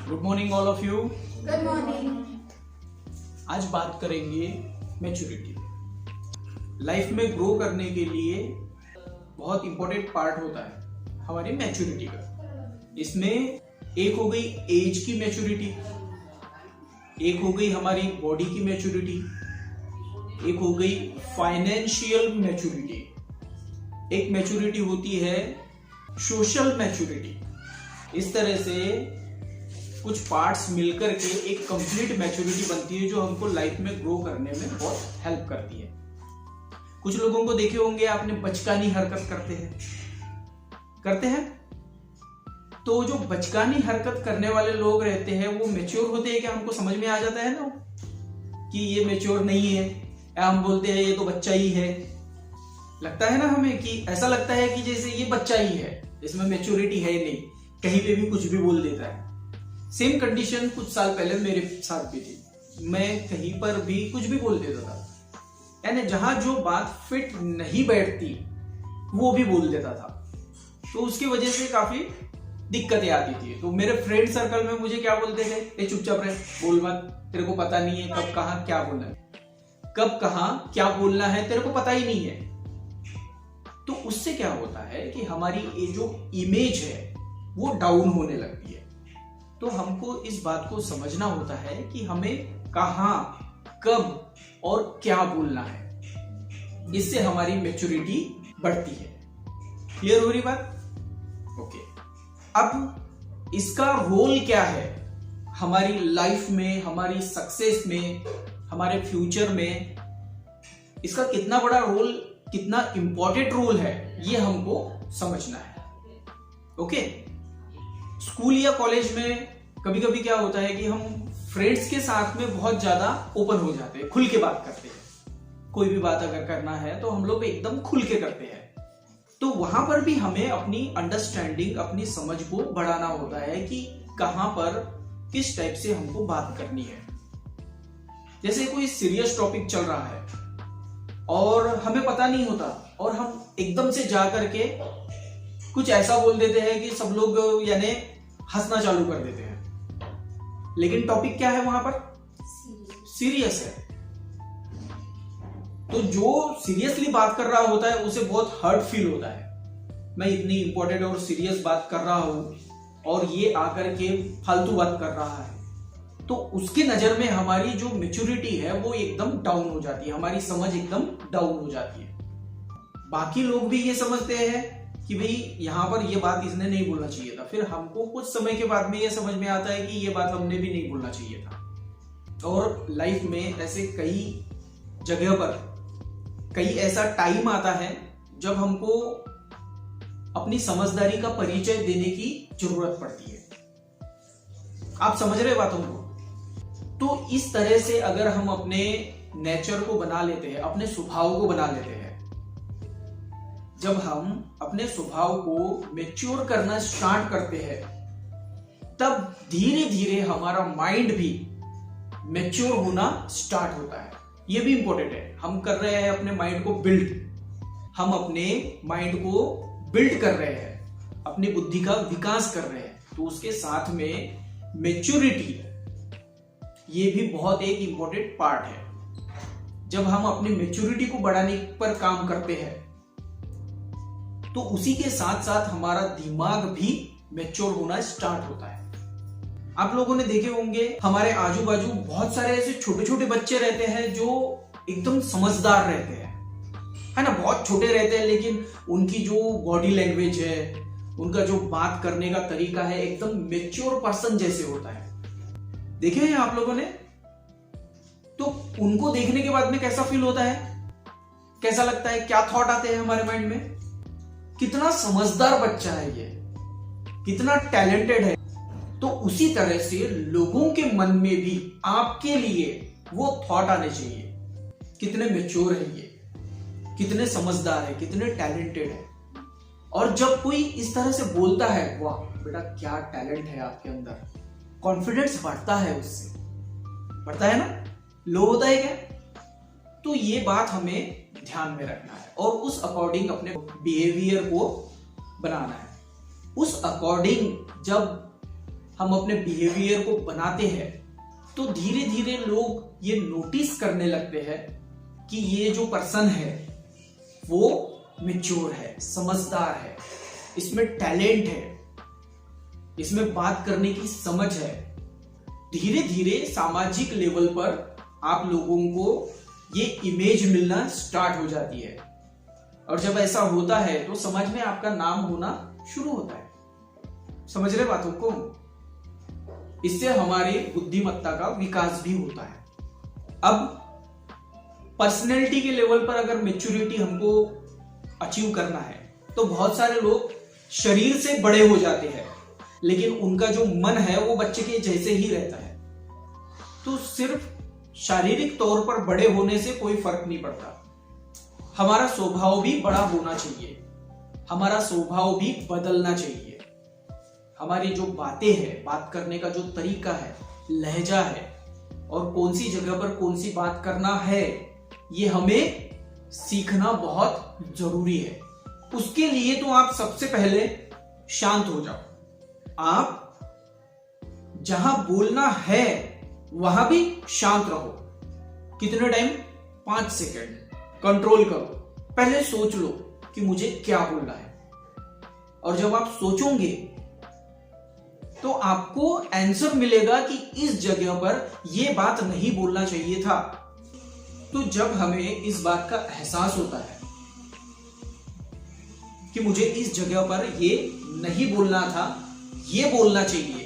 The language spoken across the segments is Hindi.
Good morning all of you. Good morning. आज बात करेंगे मैच्योरिटी। लाइफ में ग्रो करने के लिए बहुत इंपॉर्टेंट पार्ट होता है हमारी मैच्योरिटी का। इसमें एक हो गई एज की मैच्योरिटी, एक हो गई हमारी बॉडी की मैच्योरिटी, एक हो गई फाइनेंशियल मैच्योरिटी, एक मैच्योरिटी होती है सोशल मैच्योरिटी। इस तरह से कुछ पार्ट्स मिलकर के एक कंप्लीट मैच्योरिटी बनती है जो हमको लाइफ में ग्रो करने में बहुत हेल्प करती है। कुछ लोगों को देखे होंगे आपने, बचकानी हरकत करते हैं। तो जो बचकानी हरकत करने वाले लोग रहते हैं वो मैच्योर होते हैं क्या? हमको समझ में आ जाता है ना कि ये मैच्योर नहीं है, या हम बोलते हैं ये तो बच्चा ही है। लगता है ना हमें कि ऐसा लगता है कि जैसे ये बच्चा ही है, इसमें मैच्योरिटी है नहीं, कहीं पे भी कुछ भी बोल देता है। सेम कंडीशन कुछ साल पहले मेरे साथ भी थी। मैं कहीं पर भी कुछ भी बोल देता था, यानी जहां जो बात फिट नहीं बैठती वो भी बोल देता था। तो उसकी वजह से काफी दिक्कतें आती थी। तो मेरे फ्रेंड सर्कल में मुझे क्या बोलते थे, ए चुपचाप रह, बोल मत, तेरे को पता नहीं है कब कहां क्या बोलना है, कब कहां क्या बोलना है, तेरे को पता ही नहीं है। तो उससे क्या होता है कि हमारी ये जो इमेज है वो डाउन होने लगती है। तो हमको इस बात को समझना होता है कि हमें कहां, कब और क्या बोलना है। इससे हमारी मैच्योरिटी बढ़ती है। क्लियर हो रही बात? ओके। अब इसका रोल क्या है हमारी लाइफ में, हमारी सक्सेस में, हमारे फ्यूचर में? इसका कितना बड़ा रोल, कितना इंपॉर्टेंट रोल है, ये हमको समझना है। ओके। स्कूल या कॉलेज में कभी कभी क्या होता है कि हम फ्रेंड्स के साथ में बहुत ज्यादा ओपन हो जाते हैं, खुल के बात करते हैं। कोई भी बात अगर करना है तो हम लोग एकदम खुल के करते हैं। तो वहां पर भी हमें अपनी अंडरस्टैंडिंग, अपनी समझ को बढ़ाना होता है कि कहां पर किस टाइप से हमको बात करनी है। जैसे कोई सीरियस टॉपिक चल रहा है और हमें पता नहीं होता और हम एकदम से जा करके कुछ ऐसा बोल देते हैं कि सब लोग यानी हंसना चालू कर देते हैं। लेकिन टॉपिक क्या है वहां पर? सीरियस है। तो जो सीरियसली बात कर रहा होता है उसे बहुत हर्ट फील होता है। मैं इतनी इंपॉर्टेंट और सीरियस बात कर रहा हूं और ये आकर के फालतू बात कर रहा है। तो उसके नजर में हमारी जो मैच्योरिटी है वो एकदम डाउन हो जाती है, हमारी समझ एकदम डाउन हो जाती है। बाकी लोग भी ये समझते हैं कि भाई यहां पर ये बात इसने नहीं बोलना चाहिए था। फिर हमको कुछ समय के बाद में ये समझ में आता है कि ये बात हमने भी नहीं बोलना चाहिए था। और लाइफ में ऐसे कई जगह पर कई ऐसा टाइम आता है जब हमको अपनी समझदारी का परिचय देने की जरूरत पड़ती है। आप समझ रहे बातों को? तो इस तरह से अगर हम अपने नेचर को बना लेते हैं, अपने स्वभाव को बना लेते हैं, जब हम अपने स्वभाव को मैच्योर करना स्टार्ट करते हैं, तब धीरे धीरे हमारा माइंड भी मैच्योर होना स्टार्ट होता है। यह भी इंपॉर्टेंट है। हम कर रहे हैं अपने माइंड को बिल्ड, हम अपने माइंड को बिल्ड कर रहे हैं, अपनी बुद्धि का विकास कर रहे हैं। तो उसके साथ में मैच्योरिटी, ये भी बहुत एक इंपॉर्टेंट पार्ट है। जब हम अपनी मैच्योरिटी को बढ़ाने पर काम करते हैं तो उसी के साथ साथ हमारा दिमाग भी मैच्योर होना स्टार्ट होता है। आप लोगों ने देखे होंगे हमारे आजू बाजू बहुत सारे ऐसे छोटे छोटे बच्चे रहते हैं जो एकदम समझदार रहते हैं, है ना? बहुत छोटे रहते हैं लेकिन उनकी जो बॉडी लैंग्वेज है, उनका जो बात करने का तरीका है, एकदम मैच्योर पर्सन जैसे होता है। देखे हैं आप लोगों ने? तो उनको देखने के बाद में कैसा फील होता है, कैसा लगता है, क्या थॉट आते हैं हमारे माइंड में? कितना समझदार बच्चा है ये, कितना टैलेंटेड है। तो उसी तरह से लोगों के मन में भी आपके लिए वो थॉट आने चाहिए, कितने मैच्योर है ये, कितने समझदार है, कितने टैलेंटेड है। और जब कोई इस तरह से बोलता है, वाह बेटा क्या टैलेंट है आपके अंदर, कॉन्फिडेंस बढ़ता है, उससे बढ़ता है ना? लो होता है क्या? तो ये बात हमें ध्यान में रखना है और उस अकॉर्डिंग अपने बिहेवियर को बनाना है। उस अकॉर्डिंग जब हम अपने बिहेवियर को बनाते हैं तो धीरे धीरे लोग ये नोटिस करने लगते हैं कि ये जो पर्सन है वो मैच्योर है, समझदार है, इसमें टैलेंट है, इसमें बात करने की समझ है। धीरे धीरे सामाजिक लेवल पर आप लोगों को ये इमेज मिलना स्टार्ट हो जाती है और जब ऐसा होता है तो समाज में आपका नाम होना शुरू होता है। समझ रहे बातों को? इससे हमारी बुद्धिमत्ता का विकास भी होता है। अब पर्सनैलिटी के लेवल पर अगर मैच्योरिटी हमको अचीव करना है तो बहुत सारे लोग शरीर से बड़े हो जाते हैं लेकिन उनका जो मन है वो बच्चे के जैसे ही रहता है। तो सिर्फ शारीरिक तौर पर बड़े होने से कोई फर्क नहीं पड़ता, हमारा स्वभाव भी बड़ा होना चाहिए, हमारा स्वभाव भी बदलना चाहिए। हमारी जो बातें हैं, बात करने का जो तरीका है, लहजा है और कौन सी जगह पर कौन सी बात करना है, ये हमें सीखना बहुत जरूरी है। उसके लिए तो आप सबसे पहले शांत हो जाओ। आप जहां बोलना है वहां भी शांत रहो। कितने टाइम? 5 सेकंड कंट्रोल करो। पहले सोच लो कि मुझे क्या बोलना है और जब आप सोचोगे तो आपको आंसर मिलेगा कि इस जगह पर यह बात नहीं बोलना चाहिए था। तो जब हमें इस बात का एहसास होता है कि मुझे इस जगह पर ये नहीं बोलना था, ये बोलना चाहिए,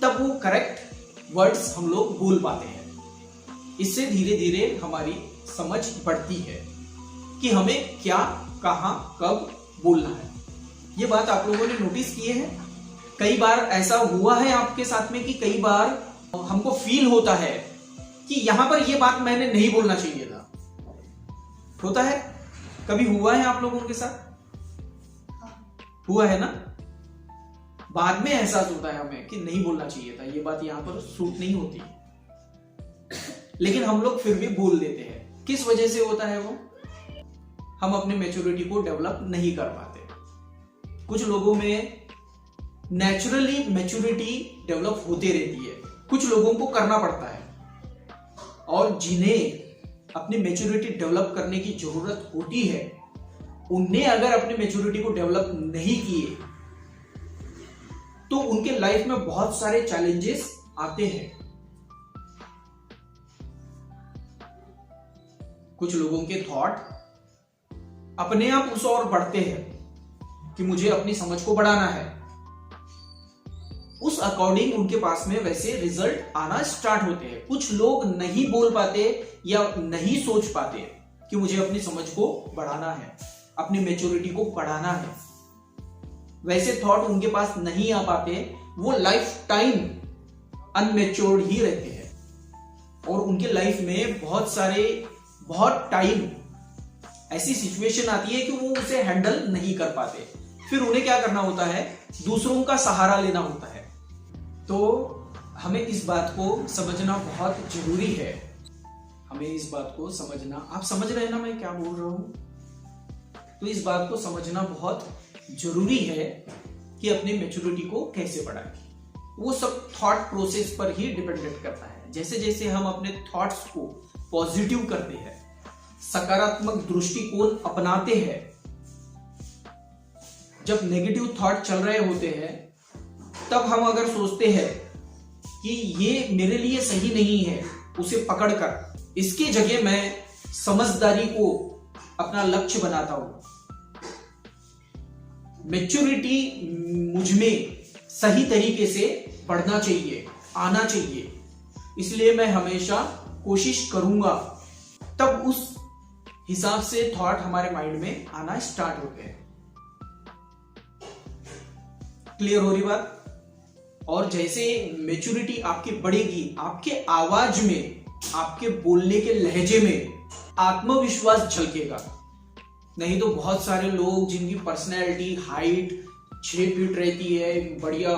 तब वो करेक्ट वर्ड्स हम लोग बोल पाते हैं। इससे धीरे धीरे हमारी समझ बढ़ती है कि हमें क्या, कहां, कब बोलना है। ये बात आप लोगों ने नोटिस की है? कई बार ऐसा हुआ है आपके साथ में कि कई बार हमको फील होता है कि यहां पर यह बात मैंने नहीं बोलना चाहिए था। होता है? कभी हुआ है आप लोगों के साथ? हुआ है ना? बाद में एहसास होता है हमें कि नहीं बोलना चाहिए था, ये बात यहां पर सूट नहीं होती, लेकिन हम लोग फिर भी बोल देते हैं। किस वजह से होता है वो? हम अपने मैच्योरिटी को डेवलप नहीं कर पाते। कुछ लोगों में नेचुरली मैच्योरिटी डेवलप होती रहती है, कुछ लोगों को करना पड़ता है, और जिन्हें अपनी मैच्योरिटी डेवलप करने की जरूरत होती है उन्हें अगर अपनी मैच्योरिटी को डेवलप नहीं किए तो उनके लाइफ में बहुत सारे चैलेंजेस आते हैं। कुछ लोगों के थॉट अपने आप उस ओर बढ़ते हैं कि मुझे अपनी समझ को बढ़ाना है, उस अकॉर्डिंग उनके पास में वैसे रिजल्ट आना स्टार्ट होते हैं। कुछ लोग नहीं बोल पाते या नहीं सोच पाते कि मुझे अपनी समझ को बढ़ाना है, अपनी मैच्योरिटी को बढ़ाना है, वैसे थॉट उनके पास नहीं आ पाते। वो लाइफ टाइम अनमेच्योर्ड ही रहते हैं और उनके लाइफ में बहुत टाइम ऐसी सिचुएशन आती है कि वो उसे हैंडल नहीं कर पाते। फिर उन्हें क्या करना होता है? दूसरों का सहारा लेना होता है। तो हमें इस बात को समझना बहुत जरूरी है। हमें इस बात को समझना, आप समझ रहे हैं ना मैं क्या बोल रहा हूं? तो इस बात को समझना बहुत जरूरी है कि अपनी मैच्योरिटी को कैसे बढ़ाएं। वो सब थॉट प्रोसेस पर ही डिपेंडेंट करता है। जैसे जैसे हम अपने थॉट्स को पॉजिटिव करते हैं, सकारात्मक दृष्टिकोण अपनाते हैं, जब नेगेटिव थॉट चल रहे होते हैं तब हम अगर सोचते हैं कि ये मेरे लिए सही नहीं है, उसे पकड़कर इसके जगह मैं समझदारी को अपना लक्ष्य बनाता हूं, मैच्योरिटी मुझमें सही तरीके से बढ़ना चाहिए, आना चाहिए, इसलिए मैं हमेशा कोशिश करूंगा, तब उस हिसाब से थॉट हमारे माइंड में आना स्टार्ट होते हैं। क्लियर हो रही बात? और जैसे मैच्योरिटी आपकी बढ़ेगी, आपके आवाज में, आपके बोलने के लहजे में आत्मविश्वास झलकेगा। नहीं तो बहुत सारे लोग जिनकी पर्सनैलिटी हाइट 6 फीट रहती है, बढ़िया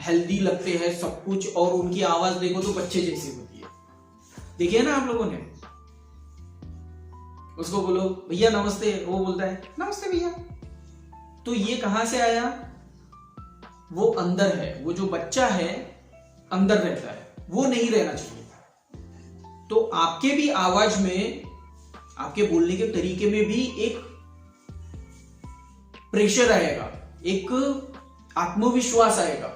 हेल्दी लगते हैं सब कुछ, और उनकी आवाज देखो तो बच्चे जैसी होती है। देखिए ना आप लोगों ने, उसको बोलो भैया नमस्ते, वो बोलता है नमस्ते भैया। तो ये कहां से आया? वो अंदर है, वो जो बच्चा है अंदर रहता है, वो नहीं रहना चाहिए। तो आपके भी आवाज में, आपके बोलने के तरीके में भी एक प्रेशर आएगा, एक आत्मविश्वास आएगा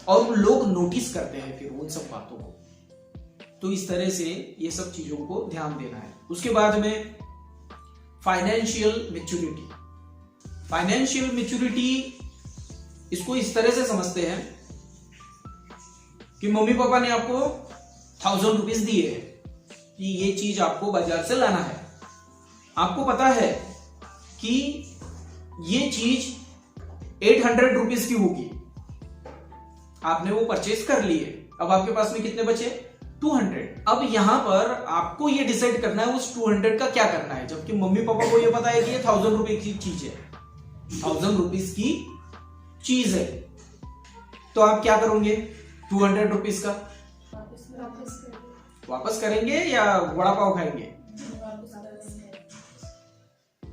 और लोग नोटिस करते हैं फिर उन सब बातों को। तो इस तरह से ये सब चीजों को ध्यान देना है। उसके बाद में फाइनेंशियल मैच्योरिटी। फाइनेंशियल मैच्योरिटी इसको इस तरह से समझते हैं कि मम्मी पापा ने आपको 1000 रुपीज दिए हैं कि ये चीज आपको बाजार से लाना है। आपको पता है कि ये चीज 800 रुपीज की होगी, आपने वो परचेज कर लिए। अब आपके पास में कितने बचे? 200। अब यहां पर आपको ये डिसाइड करना है उस 200 का क्या करना है, जबकि मम्मी पापा को ये पता है कि ये 1000 रुपए की चीज है, 1000 रुपीज की चीज है। तो आप क्या करोगे 200 रुपीज का? वापस करेंगे या वड़ा पाव खाएंगे?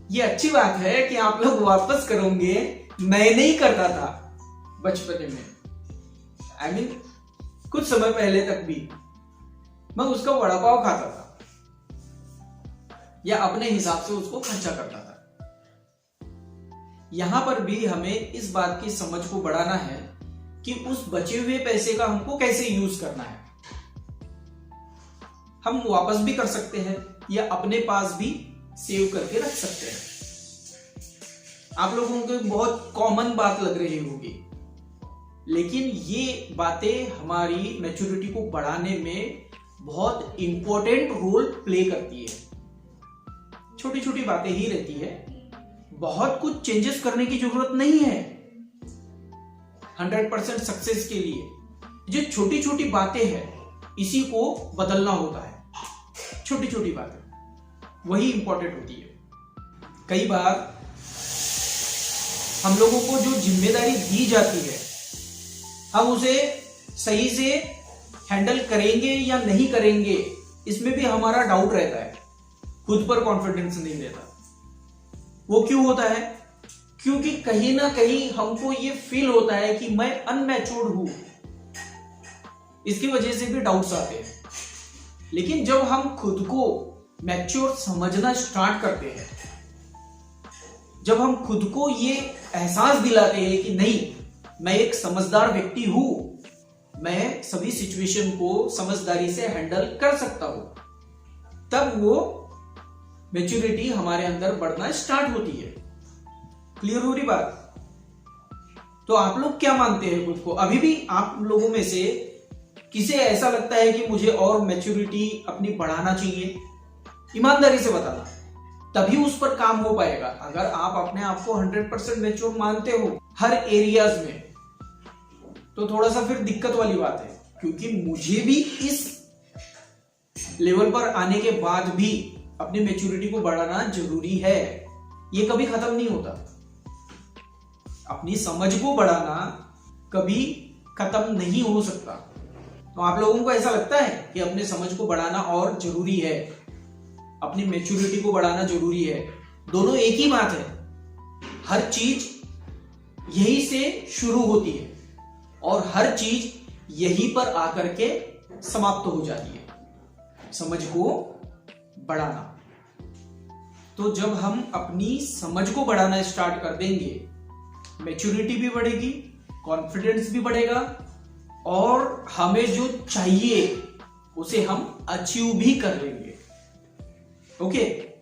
ये अच्छी बात है कि आप लोग वापस करोगे। मैं नहीं करता था बचपन में, I mean, कुछ समय पहले तक भी मैं उसका वड़ा पाव खाता था या अपने हिसाब से उसको खर्चा करता था। यहां पर भी हमें इस बात की समझ को बढ़ाना है कि उस बचे हुए पैसे का हमको कैसे यूज करना है। हम वापस भी कर सकते हैं या अपने पास भी सेव करके रख सकते हैं। आप लोगों को बहुत कॉमन बात लग रही होगी, लेकिन ये बातें हमारी मैच्योरिटी को बढ़ाने में बहुत इंपॉर्टेंट रोल प्ले करती है। छोटी छोटी बातें ही रहती है, बहुत कुछ चेंजेस करने की जरूरत नहीं है 100% सक्सेस के लिए। जो छोटी छोटी बातें हैं इसी को बदलना होता है। छोटी छोटी बातें वही इंपॉर्टेंट होती है। कई बार हम लोगों को जो जिम्मेदारी दी जाती है हम उसे सही से हैंडल करेंगे या नहीं करेंगे, इसमें भी हमारा डाउट रहता है, खुद पर कॉन्फिडेंस नहीं रहता। वो क्यों होता है? क्योंकि कहीं ना कहीं हमको ये फील होता है कि मैं अनमैच्योर्ड हूं, इसकी वजह से भी डाउट्स आते हैं। लेकिन जब हम खुद को मैच्योर समझना स्टार्ट करते हैं, जब हम खुद को ये एहसास दिलाते हैं कि नहीं, मैं एक समझदार व्यक्ति हूं, मैं सभी सिचुएशन को समझदारी से हैंडल कर सकता हूं, तब वो मैच्योरिटी हमारे अंदर बढ़ना स्टार्ट होती है। क्लियर हो रही बात? तो आप लोग क्या मानते हैं खुद को? अभी भी आप लोगों में से किसे ऐसा लगता है कि मुझे और मैच्योरिटी अपनी बढ़ाना चाहिए? ईमानदारी से बताना, तभी उस पर काम हो पाएगा। अगर आप अपने आप को 100% मैच्योर मानते हो हर एरियाज में, तो थोड़ा सा फिर दिक्कत वाली बात है। क्योंकि मुझे भी इस लेवल पर आने के बाद भी अपनी मैच्योरिटी को बढ़ाना जरूरी है, ये कभी खत्म नहीं होता। अपनी समझ को बढ़ाना कभी खत्म नहीं हो सकता। तो आप लोगों को ऐसा लगता है कि अपने समझ को बढ़ाना और जरूरी है, अपनी मैच्योरिटी को बढ़ाना जरूरी है? दोनों एक ही बात है। हर चीज यही से शुरू होती है और हर चीज यहीं पर आकर के समाप्त हो जाती है, समझ को बढ़ाना। तो जब हम अपनी समझ को बढ़ाना स्टार्ट कर देंगे, मैच्योरिटी भी बढ़ेगी, कॉन्फिडेंस भी बढ़ेगा और हमें जो चाहिए उसे हम अचीव भी कर लेंगे। ओके।